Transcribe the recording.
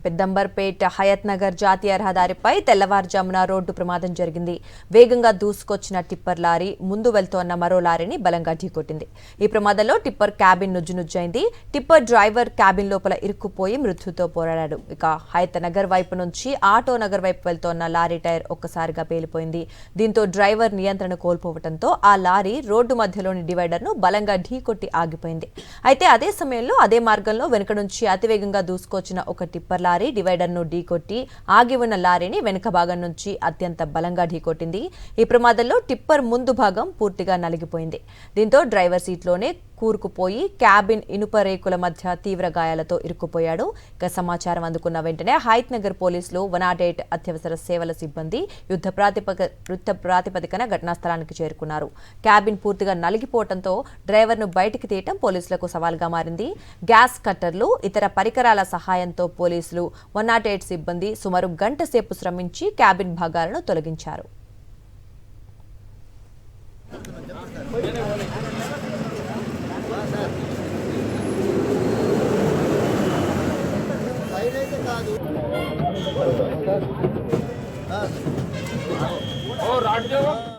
పెద్దంబర్పేట్ హయత్ నగర్ జాతీయ రహదారిపై తెల్లవారుజామున రోడ్డు ప్రమాదం జరిగింది. వేగంగా దూసుకొచ్చిన టిప్పర్ లారీ ముందు వెళ్తోన్న మరో లారీని బలంగా ఢీకొట్టింది. ఈ ప్రమాదంలో టిప్పర్ క్యాబిన్ నుజ్జునుజ్జైంది. టిప్పర్ డ్రైవర్ క్యాబిన్ లోపల ఇరుక్కుపోయి మృత్యుతో పోరాడాడు. ఇక హయత్ నగర్ వైపు నుంచి ఆటో నగర్ వైపు వెళ్తోన్న లారీ టైర్ ఒక్కసారిగా పేలిపోయింది. దీంతో డ్రైవర్ నియంత్రణ కోల్పోవడంతో ఆ లారీ రోడ్డు మధ్యలోని డివైడర్ను బలంగా ఢీకొట్టి ఆగిపోయింది. అయితే అదే సమయంలో అదే మార్గంలో వెనుక నుంచి అతివేగంగా దూసుకొచ్చిన ఒక టిప్పర్ లారీ డివైడర్ను ఢీకొట్టి ఆగి ఉన్న లారీని వెనుక భాగం నుంచి అత్యంత బలంగా ఢీకొట్టింది. ఈ ప్రమాదంలో టిప్పర్ ముందు భాగం పూర్తిగా నలిగిపోయింది. దీంతో డ్రైవర్ సీట్లోనే కూరుకుపోయి క్యాబిన్ ఇనుప రేకుల మధ్య తీవ్ర గాయాలతో ఇరుక్కుపోయాడు. ఇక సమాచారం అందుకున్న వెంటనే హయత్ నగర్ పోలీసులు 108 అత్యవసర సేవల సిబ్బంది యుద్ధ ప్రాతిపదికన ఘటనా స్థలానికి చేరుకున్నారు. క్యాబిన్ పూర్తిగా నలిగిపోవడంతో డ్రైవర్ను బయటికి తీయటం పోలీసులకు సవాల్గా మారింది. గ్యాస్ కట్టర్లు, ఇతర పరికరాల సహాయంతో పోలీసులు 108 సిబ్బంది సుమారు గంట సేపు శ్రమించి క్యాబిన్ భాగాలను తొలగించారు. రాడ్